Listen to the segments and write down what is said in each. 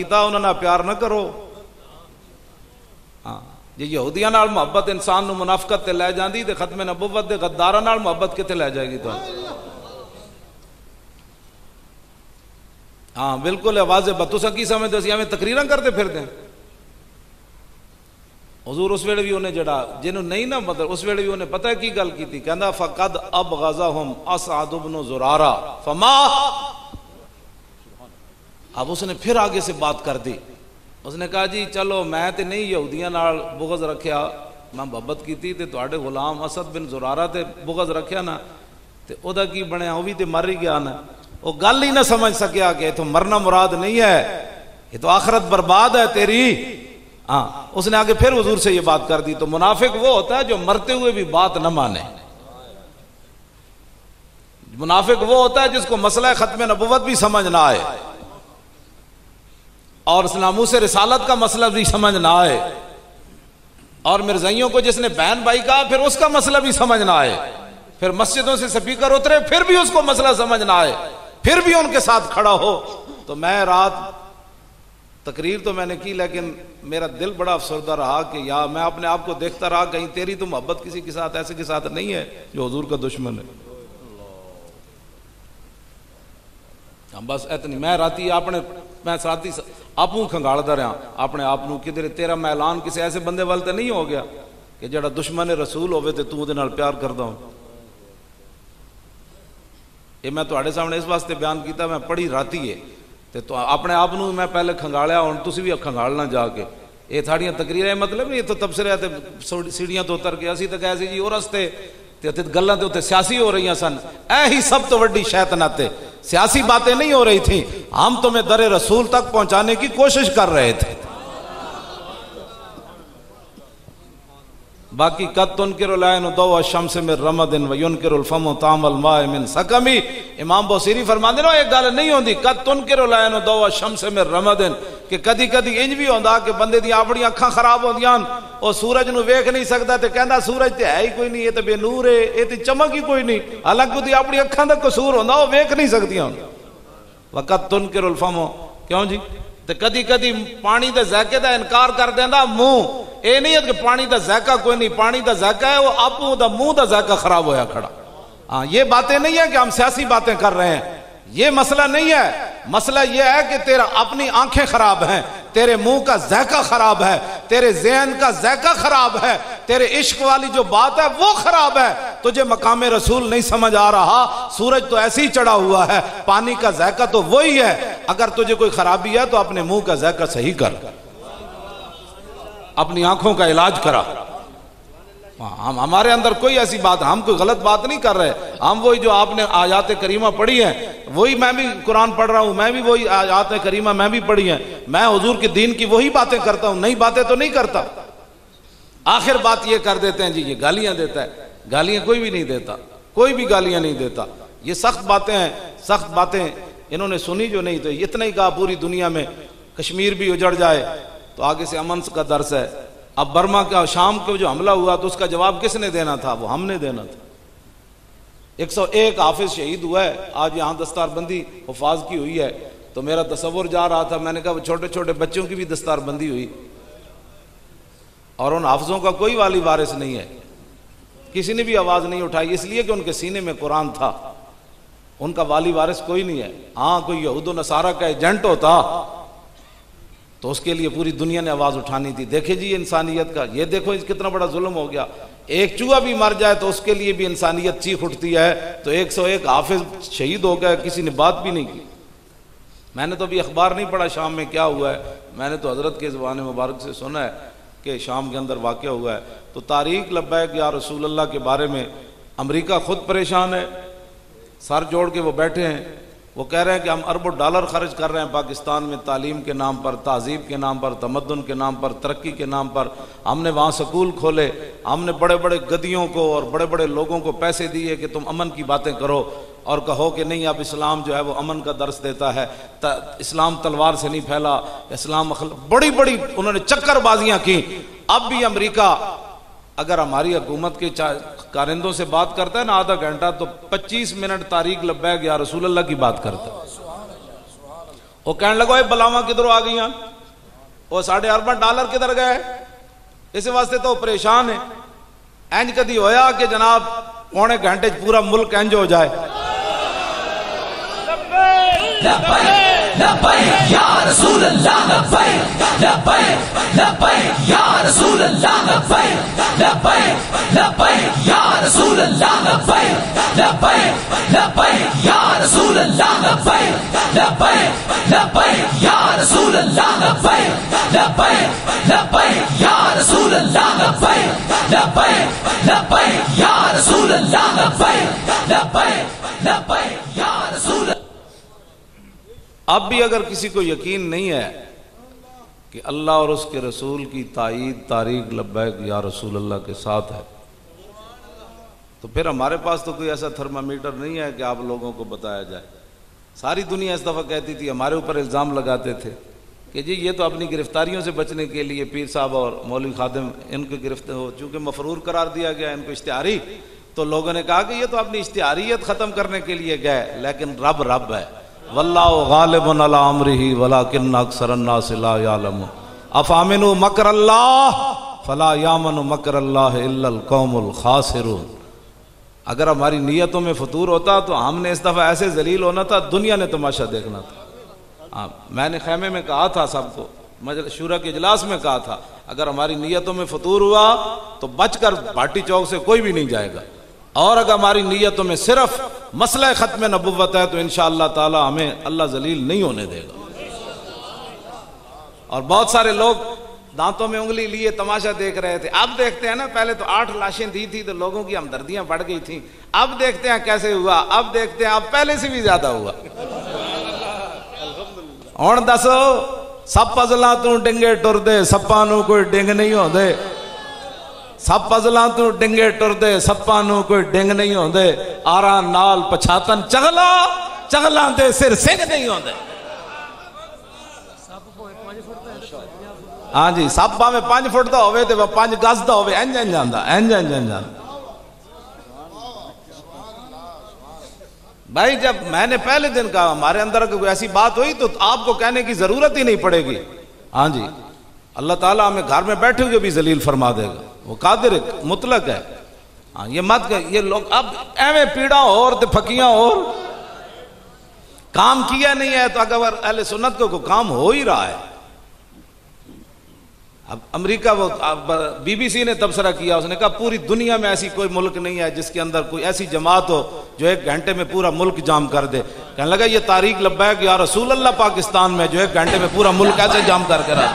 कीता उन्हां नाल प्यार ना करो। हाँ जे यहूदियां नाल मुहब्बत इंसान नूं मुनाफिकत ते लै जांदी ते खत्मे नबुव्वत दे गद्दारां नाल मुहब्बत कित्थे लै जाएगी तुहानूं। हाँ बिल्कुल है वाज़े बात। तुसां की समझदे असीं एवें तकरीरां करदे फिरदे हैं। हुजूर उस वेले भी उन्हें जड़ा जिन्हों नहीं ना मतलब उस वेले भी उन्हें पता है की गल की थी, कहंदा फकद अब गज़ाहुम असअद इब्न ज़ुरारा फमा। अब उसने फिर आगे से बात कर दी। उसने कहा जी चलो मैं तो नहीं यहूदियां नाल बुग़ज़ रखिया, मैं मुहब्बत की थी ते तुहाडे गुलाम असद बिन ज़ुरारा ते बुग़ज़ रखिया ना ते ओदा की बनया, वो भी तो मर ही गया ना। वो गल ही ना समझ सकिया कि तो मरना मुराद नहीं है, ये तो आखिरत बर्बाद है तेरी। हाँ उसने आगे फिर हुजूर से ये बात कर दी। तो मुनाफिक वो होता है जो मरते हुए भी बात न माने। मुनाफिक वो होता है जिसको मसला खत्म नबुव्वत भी समझ ना आए और नामूस रिसालत का मसला भी समझ ना आए, और मिर्जाइयों को जिसने बहन भाई कहा फिर उसका मसला भी समझ ना आए, फिर मस्जिदों से स्पीकर उतरे फिर भी उसको मसला समझ ना आए, फिर भी उनके साथ खड़ा हो। तो मैं रात तकरीर तो मैंने की लेकिन मेरा दिल बड़ा अफसरदा रहा कि यार मैं अपने आप को देखता रहा कहीं तेरी तो मोहब्बत किसी के साथ ऐसे के साथ नहीं है जो हुजूर का दुश्मन है। हम बस इतनी मैं राती अपने मैं राती आपू खंगालदा रहा अपने आप को किधर तेरा मैं ऐलान किसी ऐसे बंदे वाल तो नहीं हो गया कि जड़ा दुश्मन रसूल होवे ते तू उहदे नाल प्यार करदा हो। ये मैं तुहाडे सामने इस वास्ते बयान किया, मैं पढ़ी राती है तो अपने आप को मैं पहले खंगालिया, हुण तुसीं भी खंगालना जाके। ये साड़ियाँ तकरीरें मतलब ये तो तबसरे सीढ़ियां तो उतर के असीं तो कहे जी वो रस्ते गल्लां ते उत्ते सियासी हो रही सन। ऐ ही सब तो वड्डी शैतानत है, सियासी बातें नहीं हो रही थी, हम तुम्हें दरे रसूल तक पहुंचाने की कोशिश कर रहे थे। बाकी कद तुनकिरुल ऐनु दौअ शम्स मिन रमदिन व युनकिरुल फमु तामल माए मिन सकमी। इमाम बोसीरी फरमांदे ने एक गल नहीं होंदी कद तुनकिरुल ऐनु दौअ शम्स मिन रमदिन कि कदी कदी इंज भी होंदा कि बंदे दी अपनी अखां खराब होंदियां और सूरज नूं वेख नहीं सकदा ते कहंदा सूरज ते है ही कोई नहीं, ये तो बेनूर है, ये तो चमक ही कोई नहीं, हालांकि उसदी अपनी अखां दा कसूर होंदा, वो वेख नहीं सकदियां। वक़द तुनकिरुल फमु क्यों जी ते कदी कदी पानी दे ज़ायके दा इनकार कर देंदा मुंह। ये नहीं है कि पानी का जायका कोई नहीं, पानी का जायका है वो आपू दा मुंह का जायका खराब होया खड़ा। हाँ ये बातें नहीं है कि हम सियासी बातें कर रहे हैं, ये मसला नहीं है। मसला ये है कि तेरा अपनी आंखें खराब हैं, तेरे मुंह का जायका खराब है, तेरे ज़हन का जायका खराब है, तेरे इश्क वाली जो बात है वो खराब है, तुझे मकाम रसूल नहीं समझ आ रहा। सूरज तो ऐसे ही चढ़ा हुआ है, पानी का जायका तो वही है। अगर तुझे कोई खराबी है तो अपने मुंह का जायका सही कर, अपनी आंखों का इलाज करा। हम हमारे अंदर कोई ऐसी बात, हम कोई गलत बात नहीं कर रहे, हम वही जो आपने आयात करीमा पढ़ी है वही मैं भी कुरान पढ़ रहा हूं, मैं भी वही आयात करीमा मैं भी पढ़ी है, मैं हुजूर के दीन की वही बातें करता हूं, नई बातें तो नहीं करता। आखिर बात ये कर देते हैं जी ये गालियां देता है, गालियां कोई भी नहीं देता, कोई भी गालियां नहीं देता। ये सख्त बातें हैं, सख्त बातें इन्होंने सुनी जो नहीं, तो इतना ही कहा पूरी दुनिया में कश्मीर भी उजड़ जाए तो आगे से अमन का दर्स है। अब बर्मा का शाम को जो हमला हुआ तो उसका जवाब किसने देना था, वो हमने देना था। 101 हाफिज शहीद हुआ है, आज यहाँ दस्तारबंदी हुफाज की हुई है। तो मेरा तसव्वुर जा रहा था, मैंने कहा छोटे छोटे बच्चों की भी दस्तारबंदी हुई और उन हाफिजों का कोई वाली वारिस नहीं है, किसी ने भी आवाज नहीं उठाई, इसलिए कि उनके सीने में कुरान था, उनका वाली वारिस कोई नहीं है। हाँ कोई यहूद नसारा का एजेंट होता तो उसके लिए पूरी दुनिया ने आवाज उठानी थी। देखे जी इंसानियत का, ये देखो कितना बड़ा जुल्म हो गया। एक चूहा भी मर जाए तो उसके लिए भी इंसानियत चीख उठती है, तो 101 हाफिज शहीद हो गए, किसी ने बात भी नहीं की। मैंने तो अभी अखबार नहीं पढ़ा शाम में क्या हुआ है, मैंने तो हजरत के ज़ुबान मुबारक से सुना है कि शाम के अंदर वाक़या हुआ है। तो तारीख लब्बैक या रसूल अल्लाह के बारे में अमरीका खुद परेशान है, सर जोड़ के वो बैठे हैं, वो कह रहे हैं कि हम अरबों डॉलर खर्च कर रहे हैं पाकिस्तान में, तालीम के नाम पर, तहजीब के नाम पर, तमद्दुन के नाम पर, तरक्की के नाम पर। हमने वहाँ स्कूल खोले, हमने बड़े बड़े गदियों को और बड़े बड़े लोगों को पैसे दिए कि तुम अमन की बातें करो और कहो कि नहीं अब इस्लाम जो है वो अमन का दर्स देता है, इस्लाम तलवार से नहीं फैला, इस्लाम बड़ी बड़ी उन्होंने चक्करबाजियाँ की। अब भी अमरीका अगर हमारी हुकूमत के कारिंदों से बात करता है ना आधा घंटा, तो 25 मिनट तारीख लब्बैक या रसूल अल्लाह की बात करता है। वो कहने लगो ये बलावा किधरों आ गई, वो $1.5 अरब किधर गए। इस वास्ते तो परेशान है। इंज कदी होया कि जनाब पौने घंटे पूरा मुल्क इंज हो जाए। या रसूल अल्लाह या रसूल अल्लाह या रसूल अल्लाह या रसूल अल्लाह या रसूल अल्लाह या रसूल अल्लाह या रसूल अल्लाह या रसूल। अब भी अगर किसी को यकीन नहीं है कि अल्लाह और उसके रसूल की ताईद तारीख लब्बैक या रसूल अल्लाह के साथ है, तो फिर हमारे पास तो कोई ऐसा थर्मामीटर नहीं है कि आप लोगों को बताया जाए। सारी दुनिया इस दफ़ा कहती थी, हमारे ऊपर इल्ज़ाम लगाते थे कि जी ये तो अपनी गिरफ्तारियों से बचने के लिए पीर साहब और मौलवी खादिम इनको गिरफ्तार हो, चूँकि मफरूर करार दिया गया इनको इश्तिहारी, तो लोगों ने कहा कि ये तो अपनी इश्तिहारियत ख़त्म करने के लिए गए, लेकिन रब रब है। वल्लाहु गालिबुन अला अम्रिही वलाकिन्न अक्सरन्नास ला यअलमून। अफ़ामिनु मकरल्लाह फला यामनु मकरल्लाह इल्लल कौमुल खासिरून। अगर हमारी नीयतों में फतूर होता तो हमने इस दफ़ा ऐसे जलील होना था, दुनिया ने तमाशा देखना था। हाँ, मैंने खेमे में कहा था सबको, मजलिस शूरा के इजलास में कहा था, अगर हमारी नीयतों में फतूर हुआ तो बचकर भाटी चौक से कोई भी नहीं जाएगा, और अगर हमारी नीयतों में सिर्फ मसला खत्म नबुव्वत है तो इंशाअल्लाह ताला हमें अल्लाह जलील नहीं होने देगा। और बहुत सारे लोग दांतों में उंगली लिए तमाशा देख रहे थे। अब देखते हैं ना, पहले तो 8 लाशें दी थी तो लोगों की हमदर्दियां बढ़ गई थी। अब देखते हैं कैसे हुआ, अब देखते हैं अब पहले से भी ज्यादा हुआ। और दसो सब पजला तू डिंगे टुरदे सप्पा नू कोई डिंग नहीं होंदे, सब पजला तू डिंगे टुरदे सप्पा नू कोई डिंग नहीं होंदे, आरा नाल पछातन चगला चगला दे सिर सिंह नहीं होंदे। हाँ जी, सब भावें 5 फुट का होवे ते 5 गज का होवे, इंज इंज आंदा, इंज इंज इंज आंदा। भाई जब मैंने पहले दिन कहा हमारे अंदर कोई ऐसी बात हुई तो आपको कहने की जरूरत ही नहीं पड़ेगी। हाँ जी, अल्लाह ताला हमें घर में बैठे हुए भी जलील फरमा देगा, वो कादिर मुतलक है। हाँ, ये मत ये लोग अब एवं पीड़ा और ते फकियां और काम किया नहीं है, तो अगर अहले सुन्नत को काम हो ही रहा है। अब अमेरिका वो BBC ने तबसरा किया, उसने कहा पूरी दुनिया में ऐसी कोई मुल्क नहीं है जिसके अंदर कोई ऐसी जमात हो जो 1 घंटे में पूरा मुल्क जाम कर दे। कहने लगा ये तारीख लब्बैक या रसूल अल्लाह पाकिस्तान में जो 1 घंटे में पूरा मुल्क ऐसे जाम करके रहा।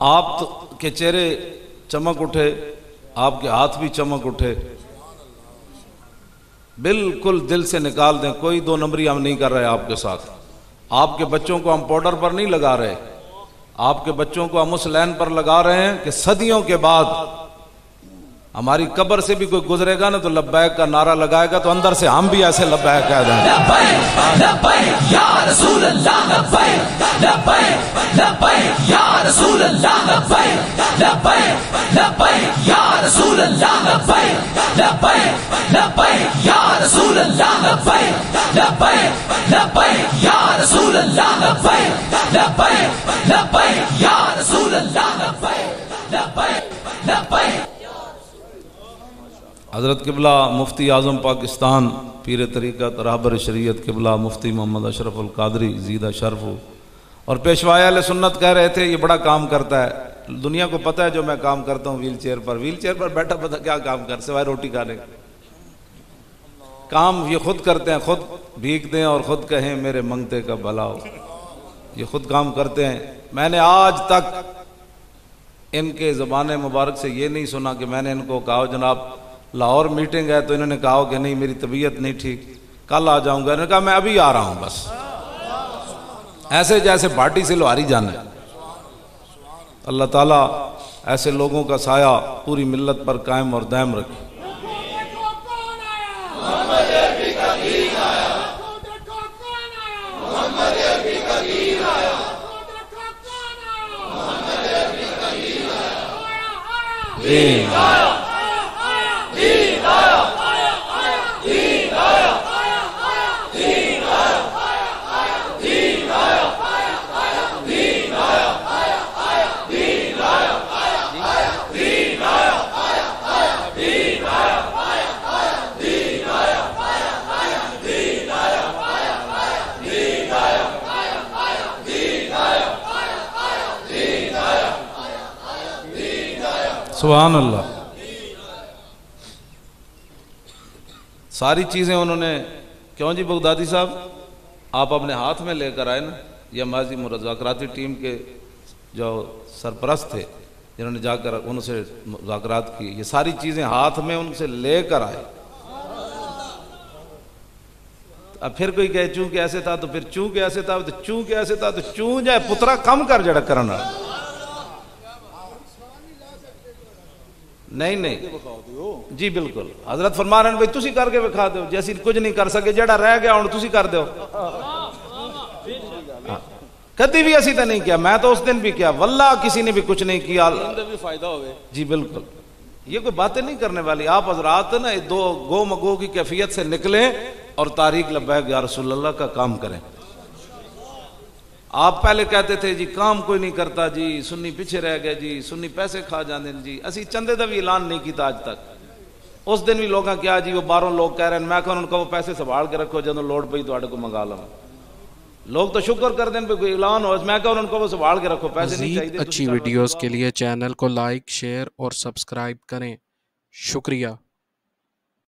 आप तो के चेहरे चमक उठे, आपके हाथ भी चमक उठे, बिल्कुल दिल से निकाल दें, कोई 2 नंबरी हम नहीं कर रहे आपके साथ। आपके बच्चों को हम पाउडर पर नहीं लगा रहे, आपके बच्चों को हम उस लाइन पर लगा रहे हैं कि सदियों के बाद हमारी कब्र से भी कोई गुजरेगा ना तो लब्बैक का नारा लगाएगा, तो अंदर से हम भी ऐसे लब्बैक कह देंगे। हज़रत किबला मुफ्ती आज़म पाकिस्तान पीर तरीक़त रहबर शरीयत किबला मुफ्ती मोहम्मद अशरफुल कादरी ज़ीदा शरफ़ और पेशवाए अहले सुन्नत कह रहे थे ये बड़ा काम करता है। दुनिया को पता है जो मैं काम करता हूँ व्हील चेयर पर बैठा पता क्या काम कर सिवाय रोटी खाने का। काम ये खुद करते हैं, खुद भीगते हैं और खुद कहें मेरे मंगते का भला हो, ये खुद काम करते हैं। मैंने आज तक इनके ज़बान मुबारक से ये नहीं सुना कि मैंने इनको कहा जनाब लाहौर मीटिंग है, तो इन्होंने कहा कि नहीं मेरी तबीयत नहीं ठीक, कल आ जाऊंगा। इन्होंने कहा मैं अभी आ रहा हूं बस। ऐसे जैसे भाटी से लोहारी जाना है। अल्लाह ताला ऐसे लोगों का साया पूरी मिल्लत पर कायम और दायम रखे। सुभान अल्लाह। सारी चीज़ें उन्होंने, क्यों जी बगदादी साहब आप अपने हाथ में लेकर आए ना, ये माजी मुज़ाकराती टीम के जो सरपरस्त थे जिन्होंने जाकर उनसे मुज़ाकरात की, ये सारी चीज़ें हाथ में उनसे लेकर आए। अब फिर कोई कहे चूं के ऐसे था, तो फिर चूं के ऐसे था, तो चूं के ऐसे था, तो चूं जाए पुत्रा कम कर जड़ा करना। नहीं नहीं जी बिल्कुल, हजरत फरमा रहे हैं भाई तुसी करके विखा दो, जैसी कुछ नहीं कर सके, जड़ा रह गया हूं तुसी कर दो। कभी भी ऐसी तो नहीं किया, मैं तो उस दिन भी किया, वल्लाह किसी ने भी कुछ नहीं किया, भी फायदा हो जी बिल्कुल। ये कोई बातें नहीं करने वाली। आप हजरात ना दो गो मगो की कैफियत से निकले और तारीख लब्बैक या रसूल अल्लाह का काम करें। आप पहले कहते थे जी काम कोई नहीं करता जी, सुन्नी पीछे रह गए जी, सुन्नी पैसे खा जाते जी, असी चंदे का भी ऐलान नहीं किया आज तक। उस दिन भी लोग क्या जी वो बाहरों लोग कह रहे हैं, मैं कहा उनको वो पैसे संभाल के रखो, जो लोड़ पई तो को मंगा लो। लोग तो शुक्र कर दें कोई ऐलान हो, मैं कहा उनको वो संभाल के रखो, पैसे नहीं चाहिए। अच्छी वीडियोस के लिए चैनल को लाइक, शेयर और सब्सक्राइब करें। शुक्रिया।